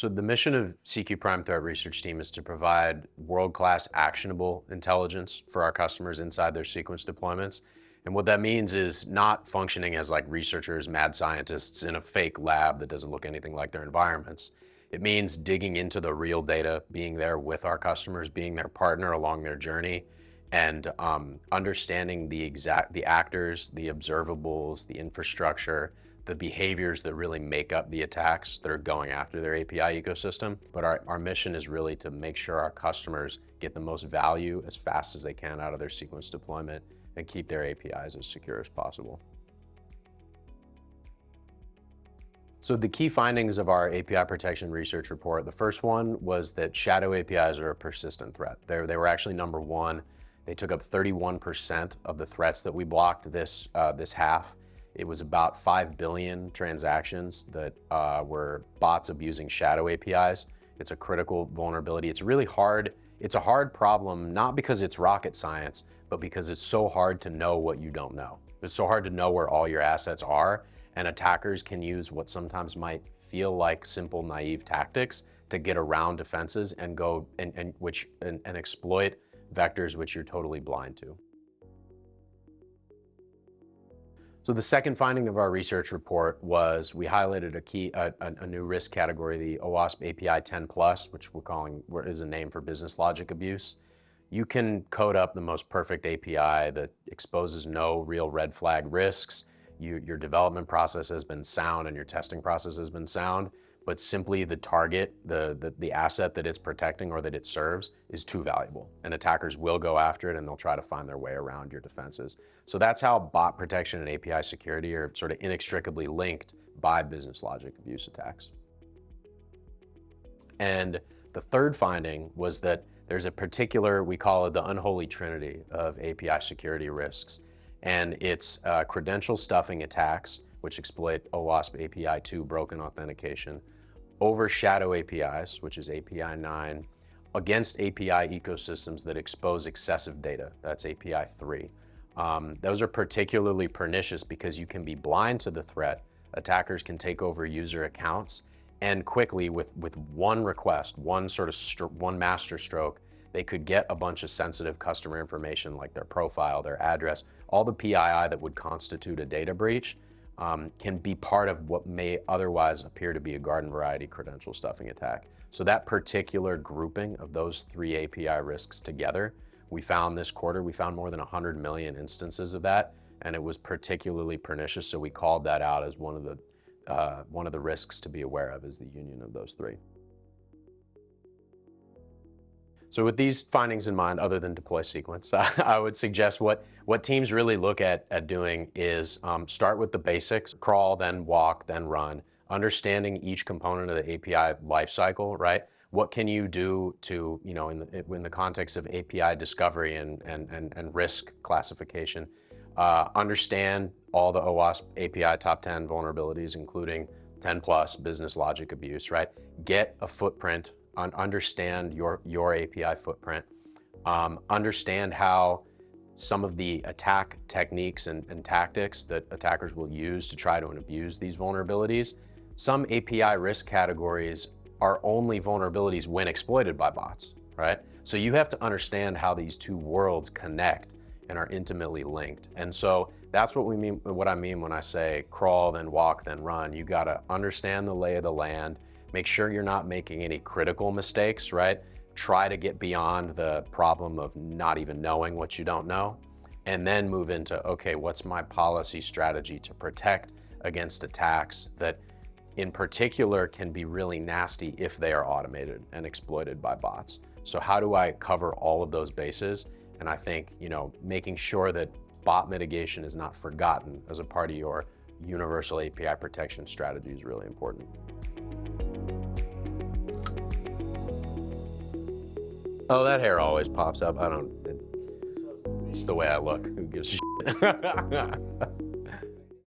So the mission of CQ Prime Threat Research Team is to provide world-class actionable intelligence for our customers inside their Cequence deployments. And what that means is not functioning as like researchers, mad scientists in a fake lab that doesn't look anything like their environments. It means digging into the real data, being there with our customers, being their partner along their journey, and understanding the actors, the observables, the infrastructure, the behaviors that really make up the attacks that are going after their API ecosystem. But our mission is really to make sure our customers get the most value as fast as they can out of their Cequence deployment and keep their APIs as secure as possible. So the key findings of our API protection research report, the first one was that shadow APIs are a persistent threat. They were actually number one. They took up 31% of the threats that we blocked this half. It was about 5 billion transactions that were bots abusing shadow APIs. It's a critical vulnerability. It's really hard. It's a hard problem, not because it's rocket science, but because it's so hard to know what you don't know. It's so hard to know where all your assets are, and attackers can use what sometimes might feel like simple, naive tactics to get around defenses and go and exploit vectors which you're totally blind to. So the second finding of our research report was we highlighted a new risk category, the OWASP API 10+, which is a name for business logic abuse. You can code up the most perfect API that exposes no real red flag risks. Your development process has been sound and your testing process has been sound, but simply the target, the asset that it's protecting or that it serves is too valuable. And attackers will go after it and they'll try to find their way around your defenses. So that's how bot protection and API security are sort of inextricably linked by business logic abuse attacks. And the third finding was that there's a particular, we call it the unholy trinity of API security risks. And it's credential stuffing attacks, which exploit OWASP API 2 broken authentication, over shadow APIs, which is API 9, against API ecosystems that expose excessive data, that's API 3. Those are particularly pernicious because you can be blind to the threat. Attackers can take over user accounts and quickly with one request, one master stroke, they could get a bunch of sensitive customer information like their profile, their address, all the PII that would constitute a data breach can be part of what may otherwise appear to be a garden variety credential stuffing attack. So that particular grouping of those three API risks together, we found this quarter, we found more than 100 million instances of that, and it was particularly pernicious, so we called that out as one of the risks to be aware of, is the union of those three. So with these findings in mind, other than deploy Cequence, I would suggest what teams really look at doing is start with the basics, crawl, then walk, then run, understanding each component of the API lifecycle, right? What can you do to, in the context of API discovery and risk classification, understand all the OWASP API top 10 vulnerabilities, including 10+ business logic abuse, right? Get a footprint, understand your API footprint, understand how some of the attack techniques and tactics that attackers will use to try to abuse these vulnerabilities. Some API risk categories are only vulnerabilities when exploited by bots, right? So you have to understand how these two worlds connect and are intimately linked. And so that's what I mean when I say crawl, then walk, then run. You gotta understand the lay of the land, make sure you're not making any critical mistakes, right? Try to get beyond the problem of not even knowing what you don't know, and then move into, okay, what's my policy strategy to protect against attacks that in particular can be really nasty if they are automated and exploited by bots. So how do I cover all of those bases? And I think, making sure that bot mitigation is not forgotten as a part of your universal API protection strategy is really important. Oh, that hair always pops up. It's the way I look. Who gives a shit?